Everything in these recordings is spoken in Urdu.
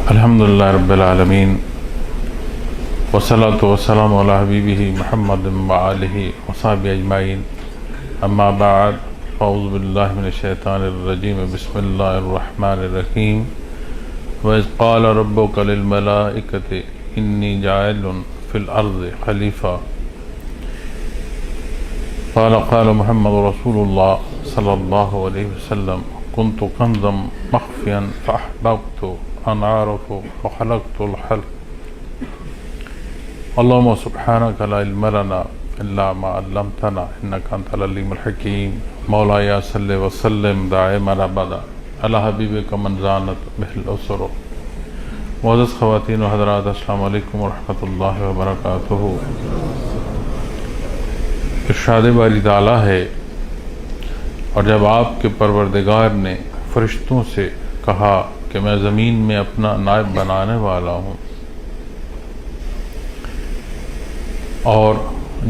الحمدللہ رب العالمین والصلاة والسلام علی حبیبہ محمد وآلہ وصحبہ اجمعین اما بعد اعوذ باللہ من الشیطان الرجیم بسم اللہ الرحمن الرحیم وَإِذْ قَالَ رَبُّكَ لِلْمَلَائِكَةِ إِنِّي جَاعِلٌ فِي الْأَرْضِ خَلِيفَةً قال محمد رسول اللہ صلی اللہ علیہ وسلم كنت كنزا مخفيا فأحببت أن أعرف وخلقت الخلق اللهم سبحانك لا علم لنا إلا ما علمتنا إنك أنت العليم الحكيم مولاي صل وسلم دائما أبدا على حبيبك من زانت به الأسر. معزز خواتین و حضرات، السلام علیکم ورحمۃ اللہ وبرکاتہ. ارشاد باری تعالیٰ ہے، اور جب آپ کے پروردگار نے فرشتوں سے کہا کہ میں زمین میں اپنا نائب بنانے والا ہوں، اور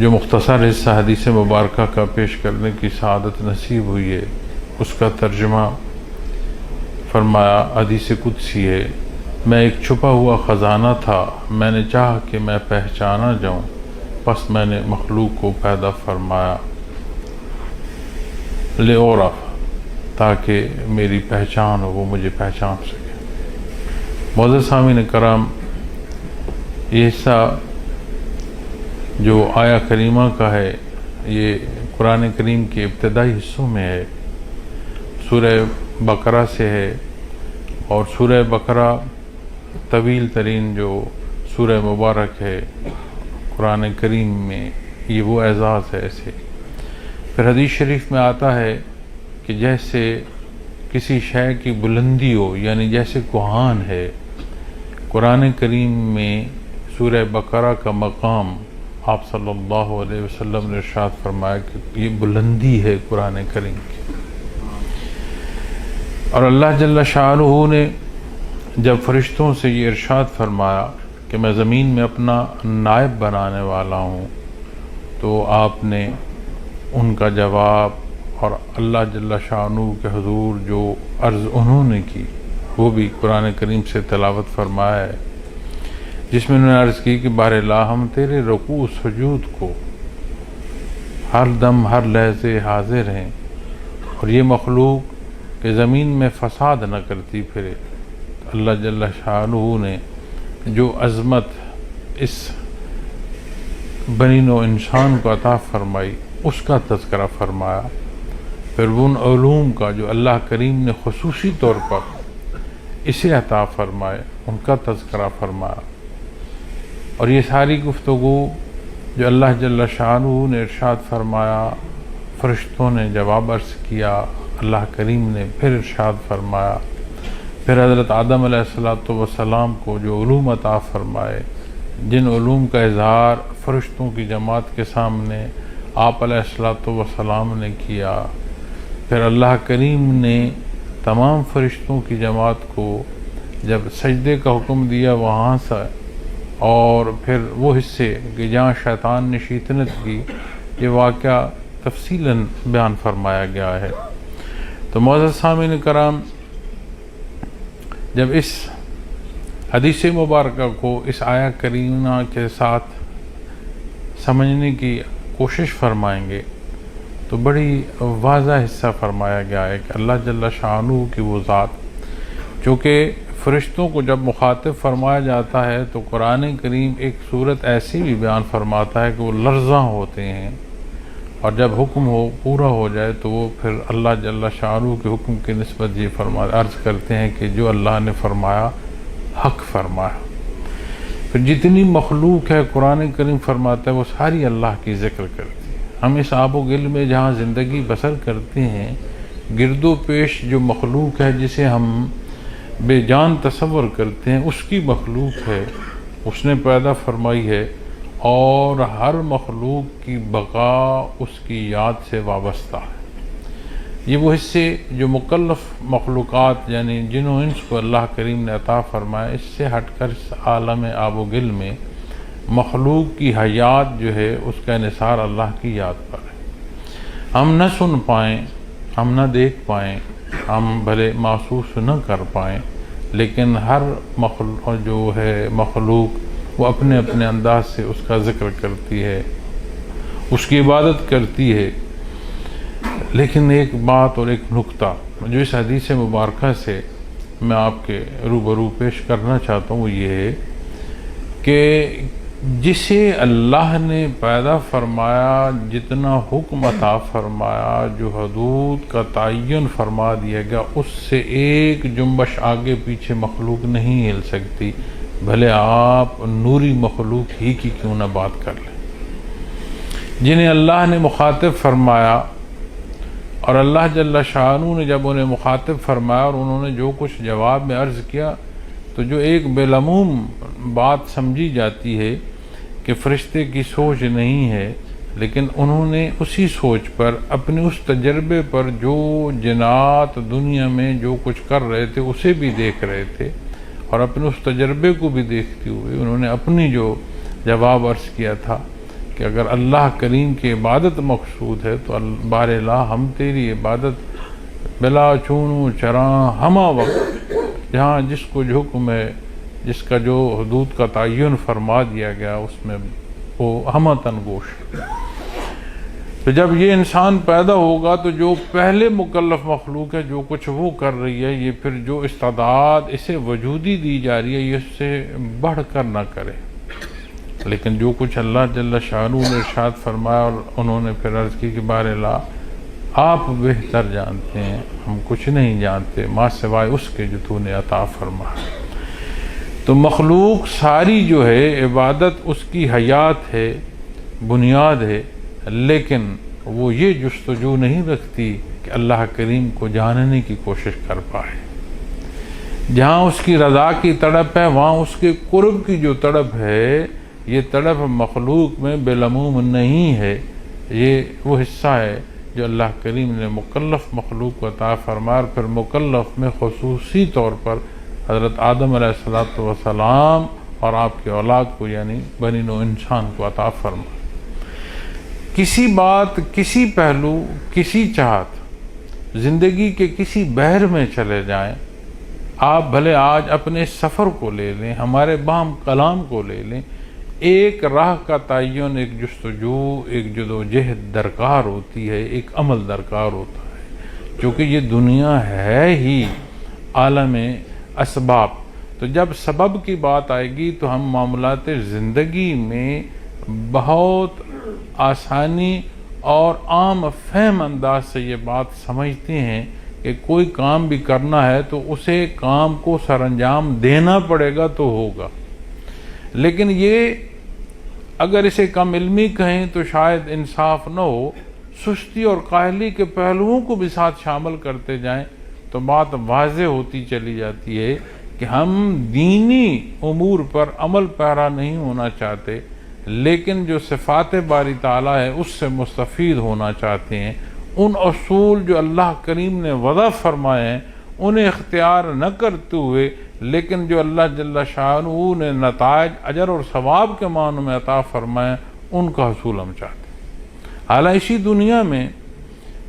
جو مختصر حصہ حدیث مبارکہ کا پیش کرنے کی سعادت نصیب ہوئی ہے، اس کا ترجمہ فرمایا حدیث قدسی ہے، میں ایک چھپا ہوا خزانہ تھا، میں نے چاہا کہ میں پہچانا جاؤں، پس میں نے مخلوق کو پیدا فرمایا لِأُعْرَفَ، تاکہ میری پہچان ہو، وہ مجھے پہچان سکے. معزز سامعین کرام، یہ حصہ جو آیہ کریمہ کا ہے، یہ قرآن کریم کے ابتدائی حصوں میں ہے، سورہ بقرہ سے ہے، اور سورہ بقرہ طویل ترین جو سورہ مبارک ہے قرآن کریم میں، یہ وہ اعزاز ہے. ایسے پھر حدیث شریف میں آتا ہے کہ جیسے کسی شے کی بلندی ہو، یعنی جیسے کوہان ہے، قرآن کریم میں سورہ بقرہ کا مقام آپ صلی اللہ علیہ وسلم نے ارشاد فرمایا کہ یہ بلندی ہے قرآن کریم کی. اور اللہ جل شانہ نے جب فرشتوں سے یہ ارشاد فرمایا کہ میں زمین میں اپنا نائب بنانے والا ہوں، تو آپ نے ان کا جواب اور اللہ جل شانہ کے حضور جو عرض انہوں نے کی، وہ بھی قرآن کریم سے تلاوت فرمایا ہے، جس میں انہوں نے عرض کی کہ بار اللہ ہم تیرے رکوع سجود کو ہر دم ہر لحظے حاضر ہیں، اور یہ مخلوق کہ زمین میں فساد نہ کرتی پھرے. اللہ جل شانہ نے جو عظمت اس بنی نوع انسان کو عطا فرمائی، اس کا تذکرہ فرمایا. پھر ان علوم کا جو اللہ کریم نے خصوصی طور پر اسے عطا فرمائے، ان کا تذکرہ فرمایا. اور یہ ساری گفتگو جو اللہ جل شانہ نے ارشاد فرمایا، فرشتوں نے جواب عرض کیا، اللہ کریم نے پھر ارشاد فرمایا. پھر حضرت آدم علیہ السلام کو جو علوم عطا فرمائے، جن علوم کا اظہار فرشتوں کی جماعت کے سامنے آپ علیہ السلام نے کیا. پھر اللہ کریم نے تمام فرشتوں کی جماعت کو جب سجدے کا حکم دیا وہاں سے، اور پھر وہ حصے کہ جہاں شیطان نے شیطنت کی، یہ واقعہ تفصیلاً بیان فرمایا گیا ہے. تو معزز سامعین کرام، جب اس حدیث مبارکہ کو اس آیہ کریمہ کے ساتھ سمجھنے کی کوشش فرمائیں گے تو بڑی واضح حصہ فرمایا گیا ہے کہ اللہ جل شانہ کی وہ ذات، چونکہ فرشتوں کو جب مخاطب فرمایا جاتا ہے تو قرآن کریم ایک صورت ایسی بھی بیان فرماتا ہے کہ وہ لرزاں ہوتے ہیں، اور جب حکم پورا ہو جائے تو وہ پھر اللہ جل شانہ کے حکم کی نسبت یہ عرض کرتے ہیں کہ جو اللہ نے فرمایا حق فرمایا. پھر جتنی مخلوق ہے قرآن کریم فرماتا ہے وہ ساری اللہ کی ذکر کرتی ہے. ہم اس آب و گل میں جہاں زندگی بسر کرتے ہیں، گرد و پیش جو مخلوق ہے جسے ہم بے جان تصور کرتے ہیں، اس کی مخلوق ہے، اس نے پیدا فرمائی ہے، اور ہر مخلوق کی بقا اس کی یاد سے وابستہ ہے. یہ وہ حصے جو مکلف مخلوقات یعنی جن و انس کو اللہ کریم نے عطا فرمایا، اس سے ہٹ کر اس عالم آب و گل میں مخلوق کی حیات جو ہے اس کا انحصار اللہ کی یاد پر ہے. ہم نہ سن پائیں، ہم نہ دیکھ پائیں، ہم بھلے محسوس نہ کر پائیں، لیکن ہر مخلوق وہ اپنے اپنے انداز سے اس کا ذکر کرتی ہے، اس کی عبادت کرتی ہے۔ لیکن ایک بات اور ایک نقطہ جو اس حدیث مبارکہ سے میں آپ کے روبرو پیش کرنا چاہتا ہوں، وہ یہ ہے کہ جسے اللہ نے پیدا فرمایا، جتنا حکم عطا فرمایا، جو حدود کا تعین فرما دیا گیا، اس سے ایک جنبش آگے پیچھے مخلوق نہیں ہل سکتی، بھلے آپ نوری مخلوق ہی کی کیوں نہ بات کر لیں۔ جنہیں اللہ نے مخاطب فرمایا، اور اللہ جل شانہ نے جب انہیں مخاطب فرمایا اور انہوں نے جو کچھ جواب میں عرض کیا، تو جو ایک بالعموم بات سمجھی جاتی ہے کہ فرشتے کی سوچ نہیں ہے، لیکن انہوں نے اسی سوچ پر، اپنے اس تجربے پر، جو جنات دنیا میں جو کچھ کر رہے تھے اسے بھی دیکھ رہے تھے، اور اپنے اس تجربے کو بھی دیکھتے ہوئے انہوں نے اپنی جو جواب عرض کیا تھا کہ اگر اللہ کریم کی عبادت مقصود ہے تو بار لا ہم تیری عبادت بلا چونو چراں ہمہ وقت، جہاں جس کو جو حکم ہے، جس کا جو حدود کا تعین فرما دیا گیا، اس میں وہ ہمہ تنگوش۔ تو جب یہ انسان پیدا ہوگا تو جو پہلے مکلف مخلوق ہے، جو کچھ وہ کر رہی ہے، یہ پھر جو استعداد اسے وجودی دی جا رہی ہے، یہ اس سے بڑھ کر نہ کرے۔ لیکن جو کچھ اللہ جل شانہ نے ارشاد فرمایا، اور انہوں نے پھر عرض کی کہ بار لا آپ بہتر جانتے ہیں، ہم کچھ نہیں جانتے ماں سوائے اس کے جو تو نے عطا فرمایا۔ تو مخلوق ساری جو ہے عبادت اس کی حیات ہے، بنیاد ہے، لیکن وہ یہ جستجو نہیں رکھتی کہ اللہ کریم کو جاننے کی کوشش کر پائے۔ جہاں اس کی رضا کی تڑپ ہے، وہاں اس کے قرب کی جو تڑپ ہے، یہ تڑپ مخلوق میں بالعموم نہیں ہے۔ یہ وہ حصہ ہے جو اللہ کریم نے مکلف مخلوق کو عطا فرمایا، اور پھر مکلف میں خصوصی طور پر حضرت آدم علیہ السلام اور آپ کے اولاد کو، یعنی بنی نوع انسان کو عطا فرمایا۔ کسی بات، کسی پہلو، کسی چاہت، زندگی کے کسی بحر میں چلے جائیں، آپ بھلے آج اپنے سفر کو لے لیں، ہمارے باہم کلام کو لے لیں، ایک راہ کا تعین، ایک جستجو، ایک جدوجہد درکار ہوتی ہے، ایک عمل درکار ہوتا ہے، کیونکہ یہ دنیا ہے ہی عالم اسباب۔ تو جب سبب کی بات آئے گی تو ہم معاملات زندگی میں بہت آسانی اور عام فہم انداز سے یہ بات سمجھتے ہیں کہ کوئی کام بھی کرنا ہے تو اسے کام کو سر انجام دینا پڑے گا تو ہوگا۔ لیکن یہ اگر اسے کم علمی کہیں تو شاید انصاف نہ ہو، سستی اور کاہلی کے پہلوؤں کو بھی ساتھ شامل کرتے جائیں تو بات واضح ہوتی چلی جاتی ہے کہ ہم دینی امور پر عمل پیرا نہیں ہونا چاہتے، لیکن جو صفات باری تعالیٰ ہے اس سے مستفید ہونا چاہتے ہیں۔ ان اصول جو اللہ کریم نے وضع فرمائے ہیں انہیں اختیار نہ کرتے ہوئے، لیکن جو اللہ جل شانہ نے نتائج اجر اور ثواب کے معنوں میں عطا فرمائے ان کا حصول ہم چاہتے ہیں۔ حالانکہ اسی دنیا میں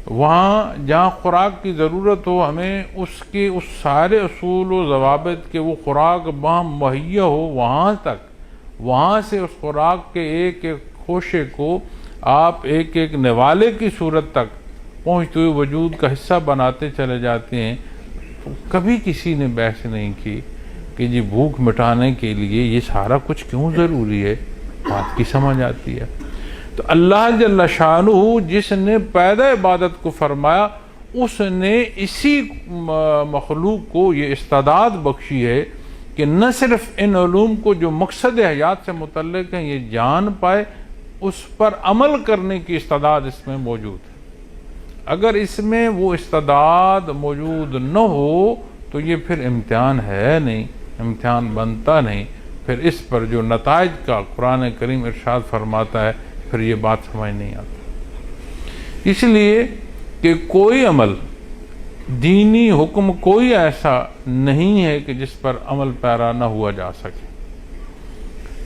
وہاں جہاں خوراک کی ضرورت ہو، ہمیں اس کے اس سارے اصول و ضوابط کے وہ خوراک باہم مہیا ہو، وہاں تک، وہاں سے اس خوراک کے ایک ایک خوشے کو آپ ایک ایک نوالے کی صورت تک پہنچتے ہوئے وجود کا حصہ بناتے چلے جاتے ہیں۔ تو کبھی کسی نے بحث نہیں کی کہ جی بھوک مٹانے کے لیے یہ سارا کچھ کیوں ضروری ہے، بات کی سمجھ آتی ہے۔ تو اللہ جل شانہ جس نے پیدا عبادت کو فرمایا، اس نے اسی مخلوق کو یہ استعداد بخشی ہے کہ نہ صرف ان علوم کو جو مقصد حیات سے متعلق ہیں یہ جان پائے، اس پر عمل کرنے کی استعداد اس میں موجود ہے۔ اگر اس میں وہ استعداد موجود نہ ہو تو یہ پھر امتحان ہے نہیں، امتحان بنتا نہیں، پھر اس پر جو نتائج کا قرآن کریم ارشاد فرماتا ہے پھر یہ بات سمجھ نہیں آتی۔ اس لیے کہ کوئی عمل، دینی حکم کوئی ایسا نہیں ہے کہ جس پر عمل پیرا نہ ہوا جا سکے۔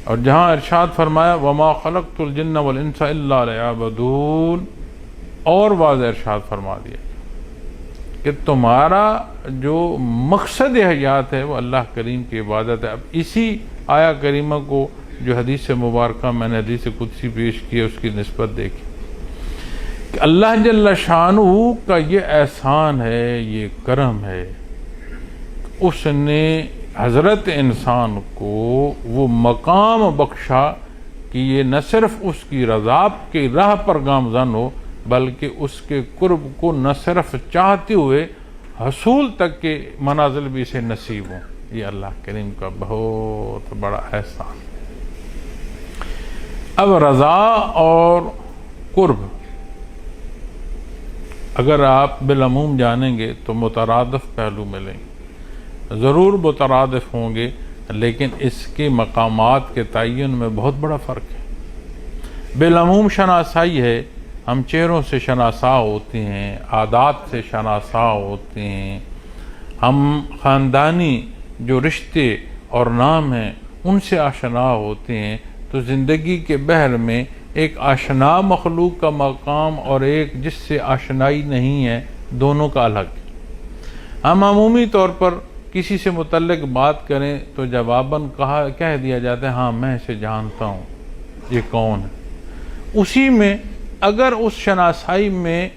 اور جہاں ارشاد فرمایا وَمَا خَلَقْتُ الْجِنَّ وَالْإِنسَ إِلَّا لِيَعْبُدُونِ، اور واضح ارشاد فرما دیا کہ تمہارا جو مقصد حیات ہے وہ اللہ کریم کی عبادت ہے۔ اب اسی آیا کریمہ کو جو حدیث مبارکہ میں نے حدیث قدسی پیش کی ہے اس کی نسبت دیکھی کہ اللہ جل شانہ کا یہ احسان ہے، یہ کرم ہے، اس نے حضرت انسان کو وہ مقام بخشا کہ یہ نہ صرف اس کی رضا کی راہ پر گامزن ہو بلکہ اس کے قرب کو نہ صرف چاہتے ہوئے حصول تک کے منازل بھی اسے نصیب ہوں۔ یہ اللہ کریم کا بہت بڑا احسان۔ اب رضا اور قرب اگر آپ بالعموم جانیں گے تو مترادف پہلو ملیں گے، ضرور مترادف ہوں گے، لیکن اس کے مقامات کے تعین میں بہت بڑا فرق ہے۔ بالعموم شناسائی ہے، ہم چہروں سے شناسا ہوتے ہیں، عادات سے شناسا ہوتے ہیں، ہم خاندانی جو رشتے اور نام ہیں ان سے آشنا ہوتے ہیں، تو زندگی کے بحر میں ایک آشنا مخلوق کا مقام اور ایک جس سے آشنائی نہیں ہے، دونوں کا الگ ہے۔ ہم عمومی طور پر کسی سے متعلق بات کریں تو جواباً کہہ دیا جاتا ہے ہاں میں اسے جانتا ہوں، یہ کون ہے۔ اسی میں اگر اس شناسائی میں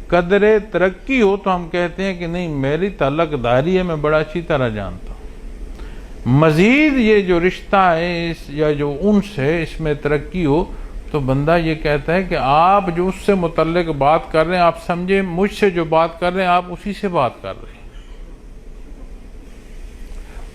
قدر ترقی ہو تو ہم کہتے ہیں کہ نہیں میری تعلق داری ہے، میں بڑا اچھی طرح جانتا ہوں۔ مزید یہ جو رشتہ ہے یا جو انس ہے اس میں ترقی ہو تو بندہ یہ کہتا ہے کہ آپ جو اس سے متعلق بات کر رہے ہیں، آپ سمجھے مجھ سے جو بات کر رہے ہیں آپ اسی سے بات کر رہے ہیں۔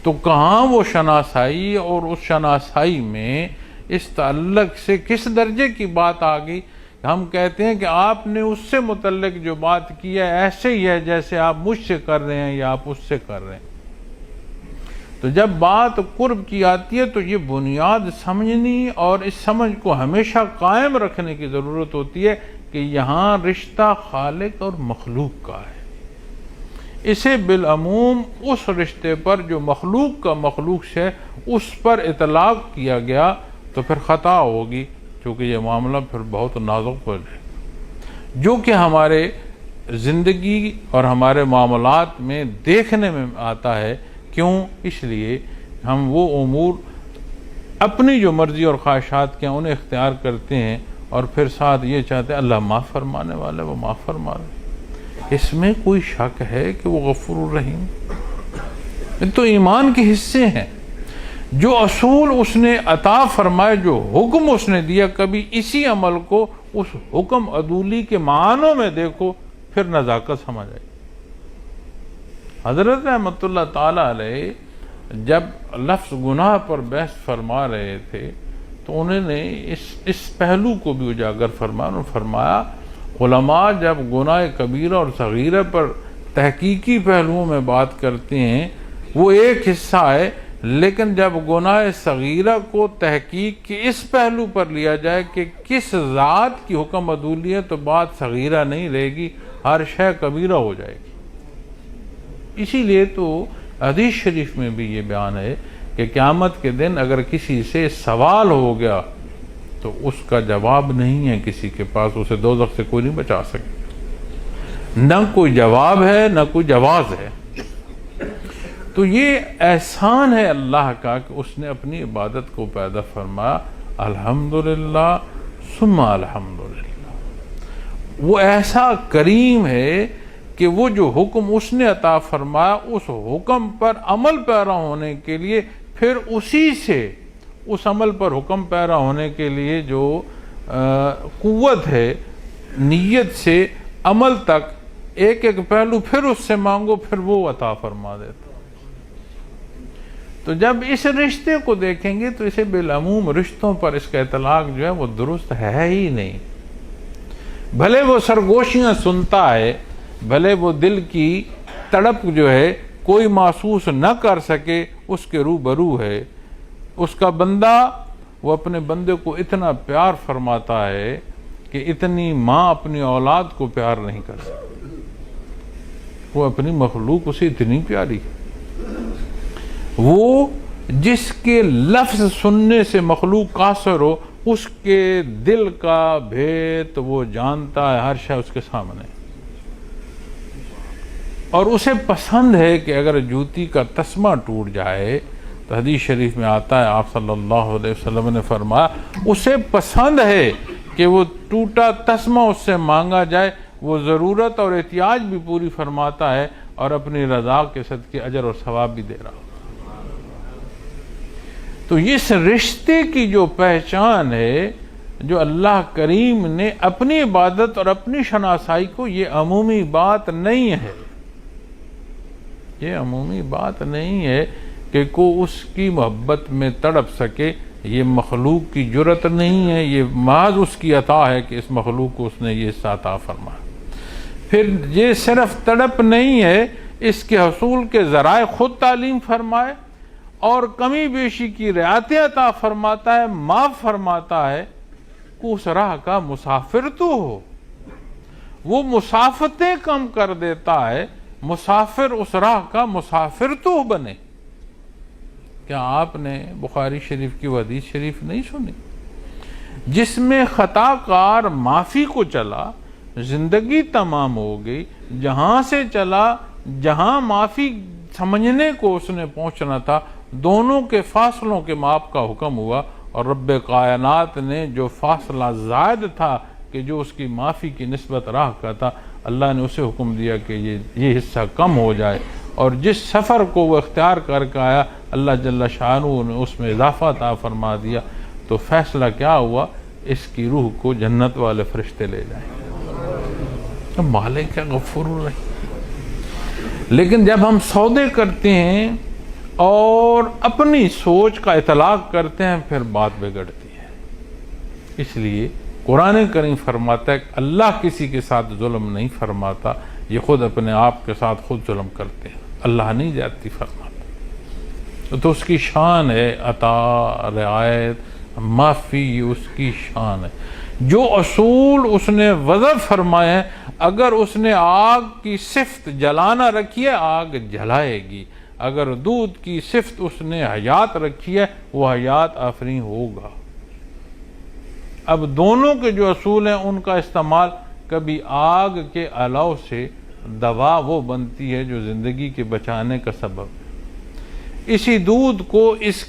تو کہاں وہ شناسائی اور اس شناسائی میں اس تعلق سے کس درجے کی بات آ گئی، ہم کہتے ہیں کہ آپ نے اس سے متعلق جو بات کی ہے ایسے ہی ہے جیسے آپ مجھ سے کر رہے ہیں یا آپ اس سے کر رہے ہیں۔ تو جب بات قرب کی آتی ہے تو یہ بنیاد سمجھنی اور اس سمجھ کو ہمیشہ قائم رکھنے کی ضرورت ہوتی ہے کہ یہاں رشتہ خالق اور مخلوق کا ہے۔ اسے بالعموم اس رشتے پر جو مخلوق کا مخلوق سے اس پر اطلاق کیا گیا تو پھر خطا ہوگی، کیونکہ یہ معاملہ پھر بہت نازک ہو جائے جو کہ ہمارے زندگی اور ہمارے معاملات میں دیکھنے میں آتا ہے۔ کیوں؟ اس لیے ہم وہ امور اپنی جو مرضی اور خواہشات کے انہیں اختیار کرتے ہیں اور پھر ساتھ یہ چاہتے ہیں اللہ معاف فرمانے والا وہ معاف فرما رہے۔ اس میں کوئی شک ہے کہ وہ غفور الرحیم؟ یہ تو ایمان کے حصے ہیں۔ جو اصول اس نے عطا فرمائے، جو حکم اس نے دیا، کبھی اسی عمل کو اس حکم عدولی کے معنوں میں دیکھو پھر نزاکت سمجھ آئی۔ حضرت رحمۃ اللہ تعالی علیہ جب لفظ گناہ پر بحث فرما رہے تھے تو انہوں نے اس پہلو کو بھی اجاگر فرمایا۔ انہوں نے فرمایا علماء جب گناہ کبیرہ اور صغیرہ پر تحقیقی پہلوؤں میں بات کرتے ہیں وہ ایک حصہ ہے، لیکن جب گناہ صغیرہ کو تحقیق کے اس پہلو پر لیا جائے کہ کس ذات کی حکم عدولی ہے تو بات صغیرہ نہیں رہے گی، ہر شے کبیرہ ہو جائے گی۔ اسی لیے تو حدیث شریف میں بھی یہ بیان ہے کہ قیامت کے دن اگر کسی سے سوال ہو گیا تو اس کا جواب نہیں ہے کسی کے پاس، اسے دوزخ سے کوئی نہیں بچا سکے، نہ کوئی جواب ہے نہ کوئی جواز ہے۔ تو یہ احسان ہے اللہ کا کہ اس نے اپنی عبادت کو پیدا فرمایا، الحمدللہ ثم الحمدللہ۔ وہ ایسا کریم ہے کہ وہ جو حکم اس نے عطا فرمایا اس حکم پر عمل پیرا ہونے کے لیے پھر اسی سے اس عمل پر حکم پیرا ہونے کے لیے جو قوت ہے، نیت سے عمل تک ایک ایک پہلو پھر اس سے مانگو پھر وہ عطا فرما دیتا۔ تو جب اس رشتے کو دیکھیں گے تو اسے بالعموم رشتوں پر اس کا اطلاق جو ہے وہ درست ہے ہی نہیں۔ بھلے وہ سرگوشیاں سنتا ہے، بھلے وہ دل کی تڑپ جو ہے کوئی محسوس نہ کر سکے، اس کے روبرو ہے، اس کا بندہ وہ اپنے بندے کو اتنا پیار فرماتا ہے کہ اتنی ماں اپنی اولاد کو پیار نہیں کر سکتی، وہ اپنی مخلوق اسے اتنی پیاری ہے۔ وہ جس کے لفظ سننے سے مخلوق قاصر ہو اس کے دل کا بھید وہ جانتا ہے، ہر شے اس کے سامنے، اور اسے پسند ہے کہ اگر جوتی کا تسمہ ٹوٹ جائے، تو حدیث شریف میں آتا ہے آپ صلی اللہ علیہ وسلم نے فرمایا اسے پسند ہے کہ وہ ٹوٹا تسمہ اس سے مانگا جائے، وہ ضرورت اور احتیاج بھی پوری فرماتا ہے اور اپنی رضا کے صدقے اجر اور ثواب بھی دے رہا۔ تو اس رشتے کی جو پہچان ہے جو اللہ کریم نے اپنی عبادت اور اپنی شناسائی کو، یہ عمومی بات نہیں ہے، یہ عمومی بات نہیں ہے کہ کوئی اس کی محبت میں تڑپ سکے، یہ مخلوق کی جرت نہیں ہے، یہ محض اس کی عطا ہے کہ اس مخلوق کو اس نے یہ حصہ عطا فرمایا۔ پھر یہ صرف تڑپ نہیں ہے، اس کے حصول کے ذرائع خود تعلیم فرمائے اور کمی بیشی کی رعایتیں عطا فرماتا ہے، معاف فرماتا ہے۔ اس راہ کا مسافر تو ہو، وہ مسافتیں کم کر دیتا ہے، مسافر اس راہ کا مسافر تو بنے۔ کیا آپ نے بخاری شریف کی وہ حدیث شریف نہیں سنی جس میں خطا کار معافی کو چلا، زندگی تمام ہو گئی، جہاں سے چلا جہاں معافی سمجھنے کو اس نے پہنچنا تھا، دونوں کے فاصلوں کے ماپ کا حکم ہوا، اور رب کائنات نے جو فاصلہ زائد تھا کہ جو اس کی معافی کی نسبت راہ کا تھا، اللہ نے اسے حکم دیا کہ یہ حصہ کم ہو جائے، اور جس سفر کو وہ اختیار کر کے آیا اللہ جل شانہ نے اس میں اضافہ عطا فرما دیا۔ تو فیصلہ کیا ہوا؟ اس کی روح کو جنت والے فرشتے لے جائیں۔ مالک غفور الرحیم۔ لیکن جب ہم سودے کرتے ہیں اور اپنی سوچ کا اطلاق کرتے ہیں، پھر بات بگڑتی ہے۔ اس لیے قرآن کریم فرماتا ہے کہ اللہ کسی کے ساتھ ظلم نہیں فرماتا، یہ خود اپنے آپ کے ساتھ خود ظلم کرتے ہیں، اللہ نہیں جاتی فرماتا۔ تو اس کی شان ہے عطا، رعایت، معافی، یہ اس کی شان ہے۔ جو اصول اس نے وضع فرمائے ہیں، اگر اس نے آگ کی صفت جلانا رکھی ہے، آگ جلائے گی، اگر دودھ کی صفت اس نے حیات رکھی ہے، وہ حیات آفرین ہوگا۔ اب دونوں کے جو اصول ہیں ان کا استعمال، کبھی آگ کے الاؤ سے دوا وہ بنتی ہے جو زندگی کے بچانے کا سبب ہے۔ اسی دودھ کو اس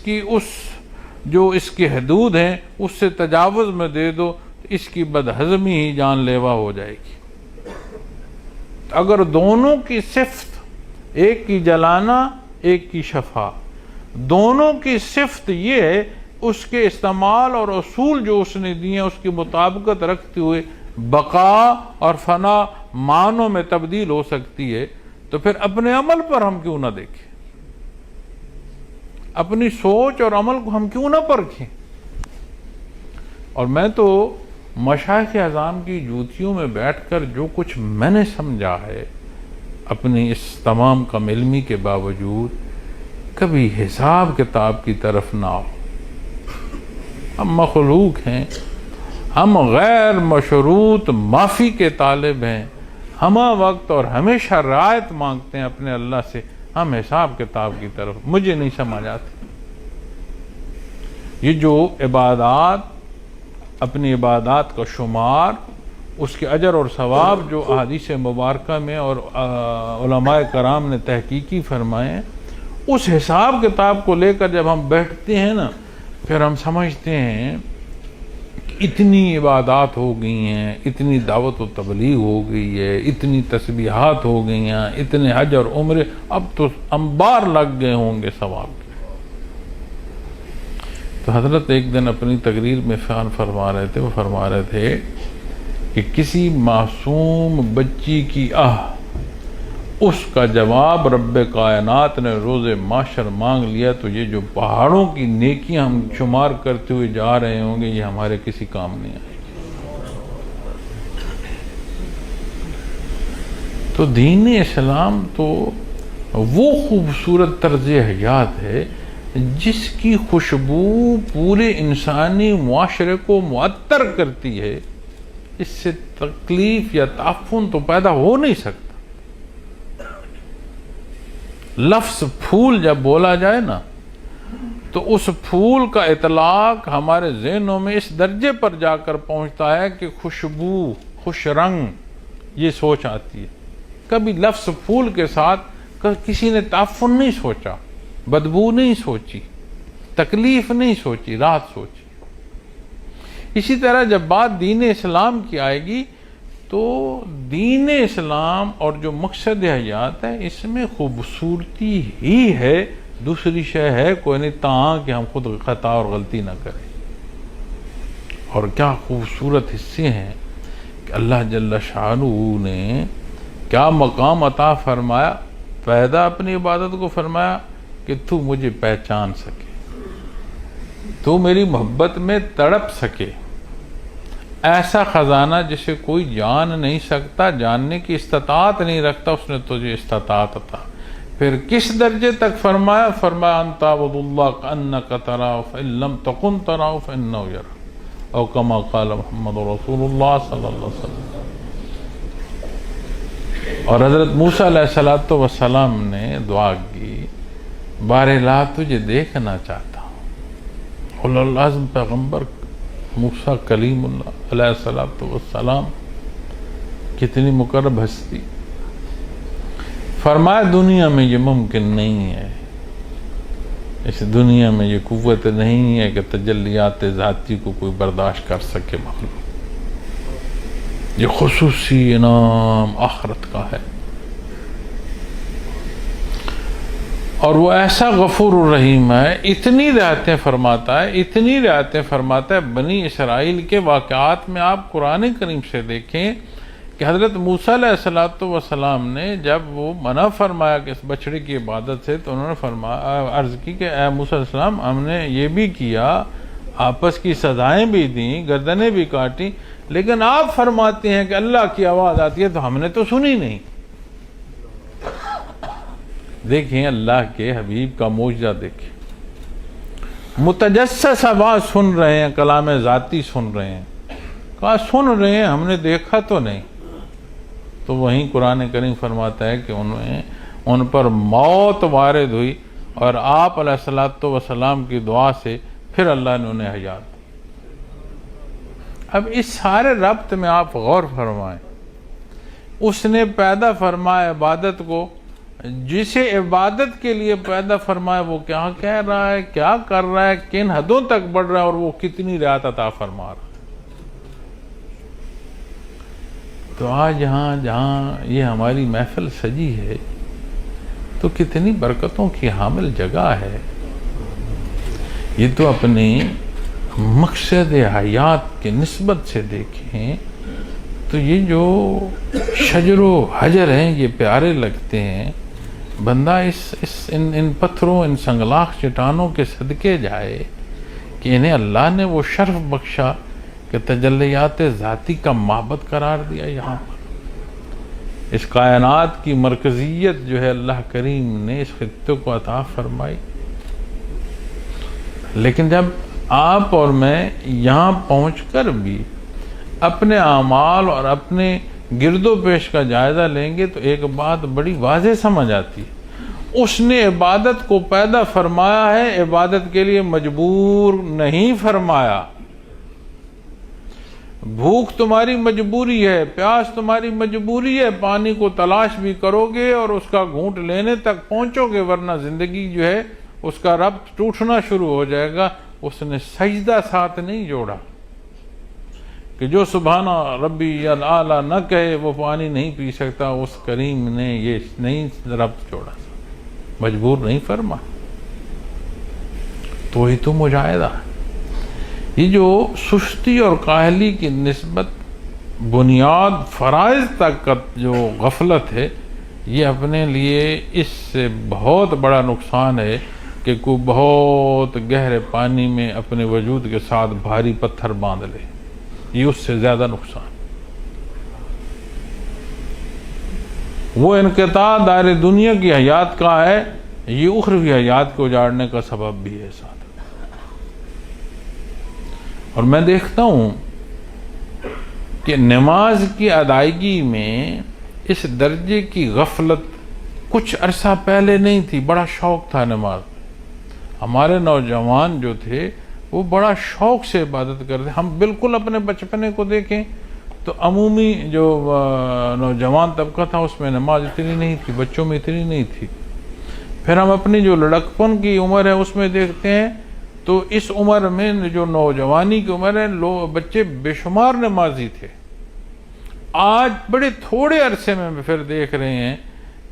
کی حدود ہیں اس سے تجاوز میں دے دو، اس کی بدہضمی ہی جان لیوا ہو جائے گی۔ اگر دونوں کی صفت، ایک کی جلانا ایک کی شفا، دونوں کی صفت یہ ہے، اس کے استعمال اور اصول جو اس نے دیے اس کی مطابقت رکھتے ہوئے بقا اور فنا معنوں میں تبدیل ہو سکتی ہے، تو پھر اپنے عمل پر ہم کیوں نہ دیکھیں، اپنی سوچ اور عمل کو ہم کیوں نہ پرکھیں۔ اور میں تو مشائخ اعظام کی جوتیوں میں بیٹھ کر جو کچھ میں نے سمجھا ہے اپنی اس تمام کم علمی کے باوجود، کبھی حساب کتاب کی طرف نہ ہو۔ ہم مخلوق ہیں، ہم غیر مشروط معافی کے طالب ہیں، ہمہ وقت اور ہمیشہ رعایت مانگتے ہیں اپنے اللہ سے، ہم حساب کتاب کی طرف مجھے نہیں سمجھ آتی۔ یہ جو عبادات، اپنی عبادات کا شمار، اس کے اجر اور ثواب جو احادیث مبارکہ میں اور علماء کرام نے تحقیقی فرمائے ہیں، اس حساب کتاب کو لے کر جب ہم بیٹھتے ہیں نا، پھر ہم سمجھتے ہیں اتنی عبادات ہو گئی ہیں، اتنی دعوت و تبلیغ ہو گئی ہے، اتنی تسبیحات ہو گئی ہیں، اتنے حج اور عمرے، اب تو انبار لگ گئے ہوں گے ثواب کے۔ تو حضرت ایک دن اپنی تقریر میں بیان فرما رہے تھے، وہ فرما رہے تھے کہ کسی معصوم بچی کی اس کا جواب رب کائنات نے روز محشر مانگ لیا، تو یہ جو پہاڑوں کی نیکیاں ہم شمار کرتے ہوئے جا رہے ہوں گے، یہ ہمارے کسی کام نہیں آئے گی۔ تو دین اسلام تو وہ خوبصورت طرز حیات ہے جس کی خوشبو پورے انسانی معاشرے کو معطر کرتی ہے، اس سے تکلیف یا تعفن تو پیدا ہو نہیں سکتا۔ لفظ پھول جب بولا جائے نا، تو اس پھول کا اطلاق ہمارے ذہنوں میں اس درجے پر جا کر پہنچتا ہے کہ خوشبو، خوش رنگ، یہ سوچ آتی ہے۔ کبھی لفظ پھول کے ساتھ کسی نے تعفن نہیں سوچا، بدبو نہیں سوچی، تکلیف نہیں سوچی، راحت سوچی۔ اسی طرح جب بات دین اسلام کی آئے گی تو دین اسلام اور جو مقصد حیات ہے اس میں خوبصورتی ہی ہے، دوسری شے ہے کوئی نہیں، تاں کہ ہم خود خطا اور غلطی نہ کریں۔ اور کیا خوبصورت حصے ہیں کہ اللہ جل شانہ نے کیا مقام عطا فرمایا، پیدا اپنی عبادت کو فرمایا کہ تو مجھے پہچان سکے، تو میری محبت میں تڑپ سکے، ایسا خزانہ جسے کوئی جان نہیں سکتا، جاننے کی استطاعت نہیں رکھتا، اس نے تجھے استطاعت عطا۔ پھر کس درجے تک فرمایا؟ فرمایا ان تعبد اللہ کأنک تراہ فإن لم تکن تراہ فإنہ یراک، او کما قال محمد رسول اللہ صلی اللہ علیہ وسلم۔ اور حضرت موسیٰ علیہ السلام نے دعا کی، بار لا تجھے دیکھنا چاہتا ہوں۔ اولو العزم پیغمبر موسیٰ کلیم اللہ علیہ السلام کتنی مقرب ہستی، فرمایا دنیا میں یہ ممکن نہیں ہے، اس دنیا میں یہ قوت نہیں ہے کہ تجلیات ذاتی کو کوئی برداشت کر سکے مخلوق، یہ خصوصی انعام آخرت کا ہے۔ اور وہ ایسا غفور الرحیم ہے، اتنی رعایتیں فرماتا ہے، اتنی رعایتیں فرماتا ہے۔ بنی اسرائیل کے واقعات میں آپ قرآن کریم سے دیکھیں کہ حضرت موسیٰ علیہ السلام نے جب وہ منع فرمایا کہ اس بچڑے کی عبادت سے، تو انہوں نے فرمایا، عرض کی کہ اے موسیٰ علیہ السلام ہم نے یہ بھی کیا، آپس کی سزائیں بھی دیں، گردنیں بھی کاٹی، لیکن آپ فرماتے ہیں کہ اللہ کی آواز آتی ہے تو ہم نے تو سنی نہیں۔ دیکھیں اللہ کے حبیب کا معجزہ دیکھیں، متجسس آواز سن رہے ہیں، کلام ذاتی سن رہے ہیں، کہا سن رہے ہیں ہم نے دیکھا تو نہیں۔ تو وہیں قرآن کریم فرماتا ہے کہ ان پر موت وارد ہوئی، اور آپ علیہ السلام کی دعا سے پھر اللہ نے انہیں حیات دی۔ اب اس سارے ربط میں آپ غور فرمائیں، اس نے پیدا فرمایا عبادت کو، جسے عبادت کے لیے پیدا فرمایا وہ کیا کہہ رہا ہے، کیا کر رہا ہے، کن حدوں تک بڑھ رہا ہے، اور وہ کتنی رعایت عطا فرما رہا ہے۔ تو آج جہاں یہ ہماری محفل سجی ہے تو کتنی برکتوں کی حامل جگہ ہے۔ یہ تو اپنے مقصد حیات کے نسبت سے دیکھیں تو یہ جو شجر و حجر ہیں یہ پیارے لگتے ہیں، بندہ ان پتھروں، ان سنگلاخ چٹانوں کے صدقے جائے کہ انہیں اللہ نے وہ شرف بخشا کہ تجلیات ذاتی کا معبد قرار دیا۔ یہاں پر اس کائنات کی مرکزیت جو ہے اللہ کریم نے اس خطے کو عطا فرمائی۔ لیکن جب آپ اور میں یہاں پہنچ کر بھی اپنے اعمال اور اپنے گرد و پیش کا جائزہ لیں گے تو ایک بات بڑی واضح سمجھ آتی ہے، اس نے عبادت کو پیدا فرمایا ہے، عبادت کے لیے مجبور نہیں فرمایا۔ بھوک تمہاری مجبوری ہے، پیاس تمہاری مجبوری ہے، پانی کو تلاش بھی کرو گے اور اس کا گھونٹ لینے تک پہنچو گے، ورنہ زندگی جو ہے اس کا ربط ٹوٹنا شروع ہو جائے گا۔ اس نے سجدہ ساتھ نہیں جوڑا کہ جو سبحان ربی الاعلیٰ نہ کہے وہ پانی نہیں پی سکتا، اس کریم نے یہ نہیں ربط جوڑا، مجبور نہیں فرما۔ تو ہی تو مجاہدہ ہے۔ یہ جو سستی اور کاہلی کی نسبت بنیاد فرائض تک کا جو غفلت ہے، یہ اپنے لیے اس سے بہت بڑا نقصان ہے کہ کوئی بہت گہرے پانی میں اپنے وجود کے ساتھ بھاری پتھر باندھ لے، یہ اس سے زیادہ نقصان۔ وہ انقطاع دائر دنیا کی حیات کا ہے، یہ اخروی حیات کو اجاڑنے کا سبب بھی ہے ساتھ۔ اور میں دیکھتا ہوں کہ نماز کی ادائیگی میں اس درجے کی غفلت کچھ عرصہ پہلے نہیں تھی، بڑا شوق تھا نماز۔ ہمارے نوجوان جو تھے وہ بڑا شوق سے عبادت کرتے، ہم بالکل اپنے بچپنے کو دیکھیں تو عمومی جو نوجوان طبقہ تھا اس میں نماز اتنی نہیں تھی، بچوں میں اتنی نہیں تھی۔ پھر ہم اپنی جو لڑکپن کی عمر ہے اس میں دیکھتے ہیں تو اس عمر میں جو نوجوانی کی عمر ہے بچے بے شمار نمازی تھے۔ آج بڑے تھوڑے عرصے میں پھر دیکھ رہے ہیں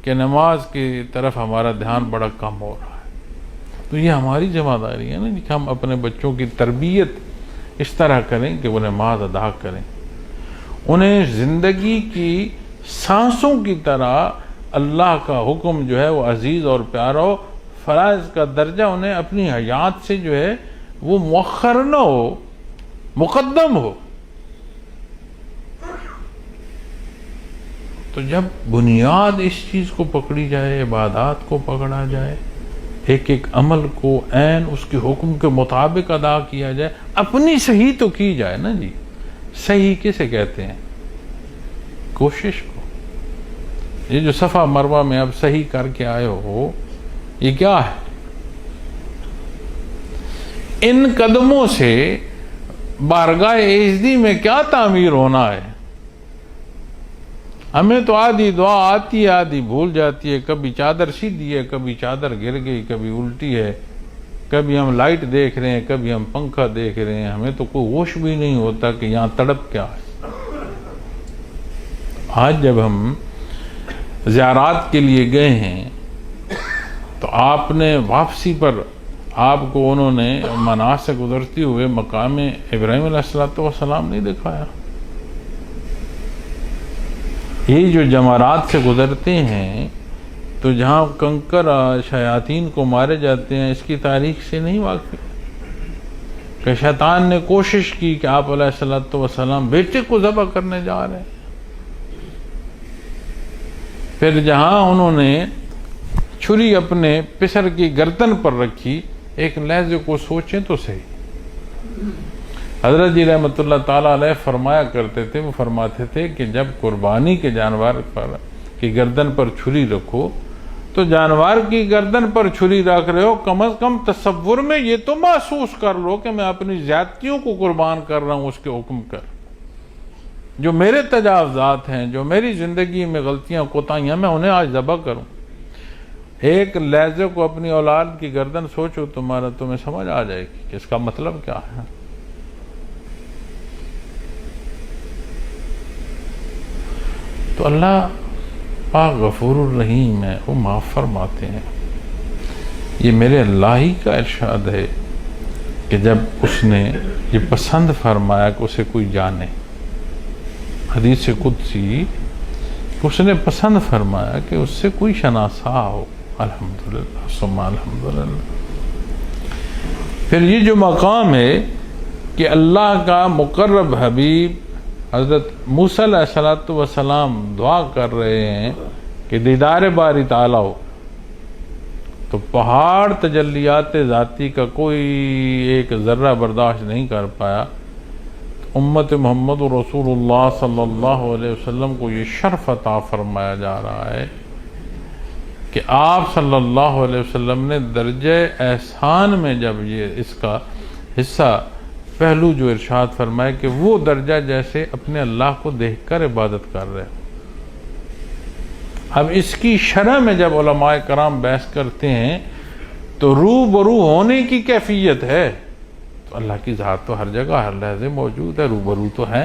کہ نماز کی طرف ہمارا دھیان بڑا کم ہو رہا ہے۔ تو یہ ہماری ذمہ داری ہے نا کہ ہم اپنے بچوں کی تربیت اس طرح کریں کہ وہ نماز ادا کریں، انہیں زندگی کی سانسوں کی طرح اللہ کا حکم جو ہے وہ عزیز اور پیارا ہو، فرائض کا درجہ انہیں اپنی حیات سے جو ہے وہ مؤخر نہ ہو، مقدم ہو۔ تو جب بنیاد اس چیز کو پکڑی جائے، عبادات کو پکڑا جائے، ایک ایک عمل کو عین اس کے حکم کے مطابق ادا کیا جائے، اپنی صحیح تو کی جائے نا جی۔ صحیح کسے کہتے ہیں؟ کوشش کو۔ یہ جو صفا مروہ میں اب صحیح کر کے آئے ہو، یہ کیا ہے؟ ان قدموں سے بارگاہ ایزدی میں کیا تعمیر ہونا ہے؟ ہمیں تو آدھی دعا آتی ہے، آدھی بھول جاتی ہے، کبھی چادر سیدھی ہے، کبھی چادر گر گئی، کبھی الٹی ہے، کبھی ہم لائٹ دیکھ رہے ہیں، کبھی ہم پنکھا دیکھ رہے ہیں، ہمیں تو کوئی ہوش بھی نہیں ہوتا کہ یہاں تڑپ کیا ہے۔ آج جب ہم زیارات کے لیے گئے ہیں تو آپ نے واپسی پر آپ کو انہوں نے مناسک سے گزرتے ہوئے مقام ابراہیم علیہ السلام نہیں دکھایا۔ یہ جو جمرات سے گزرتے ہیں تو جہاں کنکر شیاطین کو مارے جاتے ہیں، اس کی تاریخ سے نہیں واقف کہ شیطان نے کوشش کی کہ آپ علیہ السلام بیٹے کو ذبح کرنے جا رہے ہیں۔ پھر جہاں انہوں نے چھری اپنے پسر کی گردن پر رکھی، ایک لحظے کو سوچیں تو صحیح۔ حضرت جی رحمۃ اللہ تعالیٰ علیہ فرمایا کرتے تھے، وہ فرماتے تھے کہ جب قربانی کے جانور پر کی گردن پر چھری رکھو تو جانور کی گردن پر چھری رکھ رہے ہو، کم از کم تصور میں یہ تو محسوس کر لو کہ میں اپنی زیادتیوں کو قربان کر رہا ہوں اس کے حکم کر۔ جو میرے تجاوزات ہیں، جو میری زندگی میں غلطیاں کوتاہیاں، میں انہیں آج ذبح کروں۔ ایک لحظے کو اپنی اولاد کی گردن سوچو، تمہیں سمجھ آ جائے گی کہ اس کا مطلب کیا ہے۔ تو اللہ پاک غفور الرحیم ہے، وہ معاف فرماتے ہیں۔ یہ میرے اللہ ہی کا ارشاد ہے کہ جب اس نے یہ پسند فرمایا کہ اسے کوئی جانے، حدیث قدسی، اس نے پسند فرمایا کہ اس سے کوئی شناسا ہو۔ الحمدللہ ثم الحمدللہ۔ پھر یہ جو مقام ہے کہ اللہ کا مقرب حبیب حضرت موسیٰ علیہ السلام دعا کر رہے ہیں کہ دیدار باری تعالیٰ ہو، تو پہاڑ تجلیات ذاتی کا کوئی ایک ذرہ برداشت نہیں کر پایا۔ امت محمد رسول اللہ صلی اللہ علیہ وسلم کو یہ شرف عطا فرمایا جا رہا ہے کہ آپ صلی اللہ علیہ وسلم نے درجہ احسان میں جب یہ اس کا حصہ پہلو جو ارشاد فرمائے کہ وہ درجہ جیسے اپنے اللہ کو دیکھ کر عبادت کر رہے ہو۔ اب اس کی شرح میں جب علماء کرام بحث کرتے ہیں تو روبرو ہونے کی کیفیت ہے، تو اللہ کی ذات تو ہر جگہ ہر لحظے موجود ہے، روبرو تو ہے،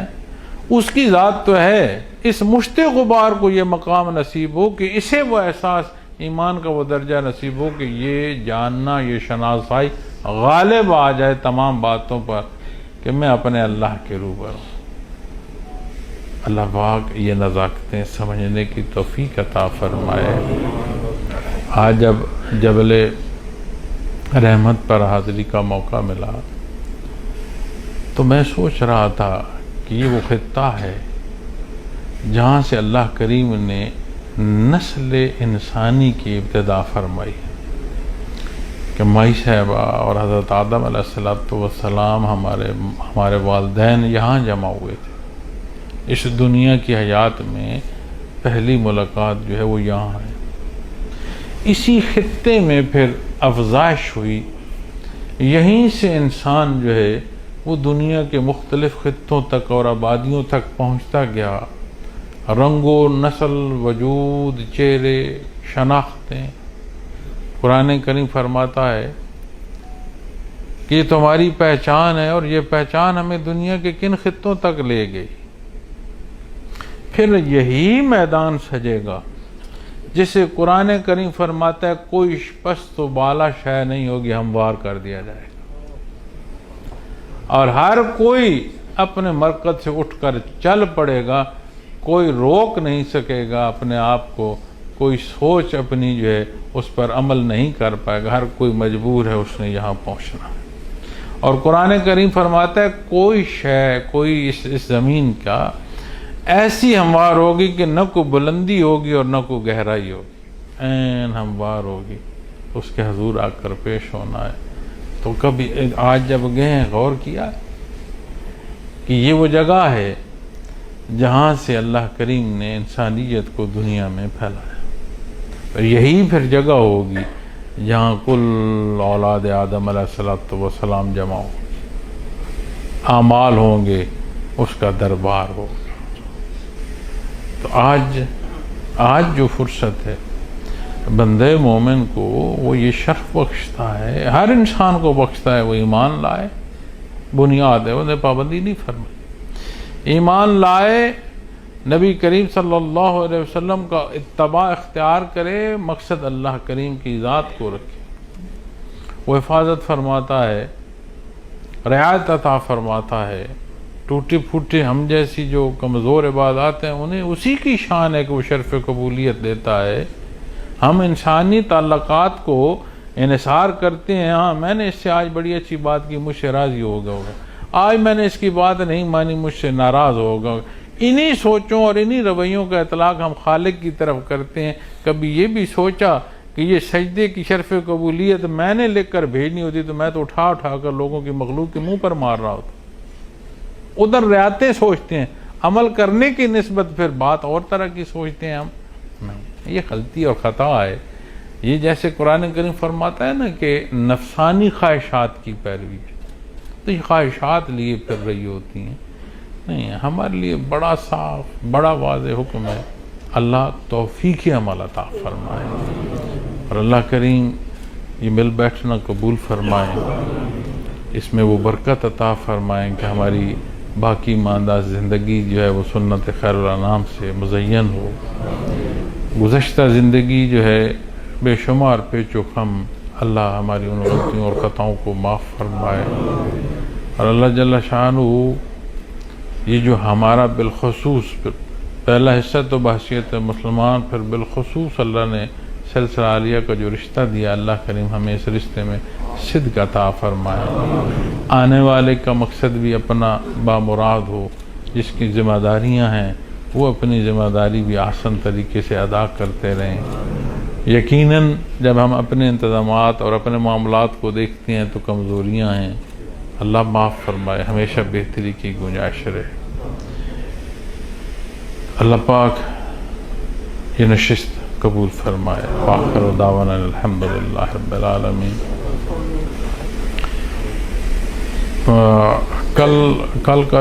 اس کی ذات تو ہے۔ اس مشت غبار کو یہ مقام نصیب ہو کہ اسے وہ احساس، ایمان کا وہ درجہ نصیب ہو کہ یہ جاننا، یہ شناسائی غالب آ جائے تمام باتوں پر کہ میں اپنے اللہ کے روبرو ہوں۔ اللہ پاک یہ نزاکتیں سمجھنے کی توفیق عطا فرمائے۔ آج جب جبل رحمت پر حاضری کا موقع ملا تو میں سوچ رہا تھا کہ یہ وہ خطہ ہے جہاں سے اللہ کریم نے نسل انسانی کی ابتدا فرمائی کہ مائی صاحبہ اور حضرت آدم علیہ السلام ہمارے والدین یہاں جمع ہوئے تھے۔ اس دنیا کی حیات میں پہلی ملاقات جو ہے وہ یہاں ہے۔ اسی خطے میں پھر افزائش ہوئی، یہیں سے انسان جو ہے وہ دنیا کے مختلف خطوں تک اور آبادیوں تک پہنچتا گیا. رنگ و نسل، وجود، چہرے، شناختیں. قرآن کریم فرماتا ہے کہ یہ تمہاری پہچان ہے، اور یہ پہچان ہمیں دنیا کے کن خطوں تک لے گئی. پھر یہی میدان سجے گا جسے قرآن کریم فرماتا ہے کوئی پست و بالا شے نہیں ہوگی، ہموار کر دیا جائے گا، اور ہر کوئی اپنے مرکز سے اٹھ کر چل پڑے گا. کوئی روک نہیں سکے گا اپنے آپ کو، کوئی سوچ اپنی جو ہے اس پر عمل نہیں کر پائے گا. ہر کوئی مجبور ہے اس نے یہاں پہنچنا. اور قرآن کریم فرماتا ہے کوئی شے، کوئی اس زمین کا ایسی ہموار ہوگی کہ نہ کوئی بلندی ہوگی اور نہ کوئی گہرائی ہوگی، این ہموار ہوگی. اس کے حضور آ کر پیش ہونا ہے. تو کبھی آج جب گئے ہیں غور کیا کہ یہ وہ جگہ ہے جہاں سے اللہ کریم نے انسانیت کو دنیا میں پھیلایا. اور یہی پھر جگہ ہوگی جہاں کل اولاد آدم علیہ السلام جمع ہو، اعمال ہوں گے، اس کا دربار ہوگا. تو آج جو فرصت ہے بندے مومن کو، وہ یہ شرف بخشتا ہے، ہر انسان کو بخشتا ہے وہ ایمان لائے. بنیاد ہے، انہیں پابندی نہیں فرمائی. ایمان لائے، نبی کریم صلی اللہ علیہ وسلم کا اتباع اختیار کرے، مقصد اللہ کریم کی ذات کو رکھے. وہ حفاظت فرماتا ہے، رعایت عطا فرماتا ہے. ٹوٹی پھوٹی ہم جیسی جو کمزور عبادات ہیں انہیں اسی کی شان ہے کہ وہ شرف قبولیت دیتا ہے. ہم انسانی تعلقات کو انحصار کرتے ہیں. ہاں میں نے اس سے آج بڑی اچھی بات کی، مجھ سے راضی ہوگا، آج میں نے اس کی بات نہیں مانی، مجھ سے ناراض ہوگا. انہی سوچوں اور انہی رویوں کا اطلاق ہم خالق کی طرف کرتے ہیں. کبھی یہ بھی سوچا کہ یہ سجدے کی شرف قبولیت میں نے لکھ کر بھیجنی ہوتی تو میں تو اٹھا کر لوگوں کی مخلوق کے منہ پر مار رہا ہوتا. ادھر رعایتیں سوچتے ہیں، عمل کرنے کی نسبت پھر بات اور طرح کی سوچتے ہیں ہم. نہیں، یہ غلطی اور خطا ہے. یہ جیسے قرآن کریم فرماتا ہے نا کہ نفسانی خواہشات کی پیروی ہے، تو یہ خواہشات لیے پھر رہی ہوتی ہیں. نہیں، ہمارے لیے بڑا صاف، بڑا واضح حکم ہے. اللہ توفیق عمل عطا فرمائے، اور اللہ کریم یہ مل بیٹھنا قبول فرمائے. اس میں وہ برکت عطا فرمائیں کہ ہماری باقی ماندہ زندگی جو ہے وہ سنت خیر الانام سے مزین ہو. گزشتہ زندگی جو ہے بے شمار پیچ و خم، اللہ ہماری ان غلطیوں اور خطاؤں کو معاف فرمائے. اور اللہ جل شانہ یہ جو ہمارا بالخصوص پہلا حصہ تو بحثیت مسلمان، پھر بالخصوص اللہ نے سلسلہ عالیہ کا جو رشتہ دیا، اللہ کریم ہمیں اس رشتے میں صدق عطا فرمائے. آنے والے کا مقصد بھی اپنا بامراد ہو. جس کی ذمہ داریاں ہیں وہ اپنی ذمہ داری بھی آسان طریقے سے ادا کرتے رہیں. یقیناً جب ہم اپنے انتظامات اور اپنے معاملات کو دیکھتے ہیں تو کمزوریاں ہیں. اللہ معاف فرمائے، ہمیشہ بہتری کی گنجائش رہے. اللہ پاک یہ نشست قبول فرمائے. وآخر دعوانا الحمدللہ رب العالمین. کل کا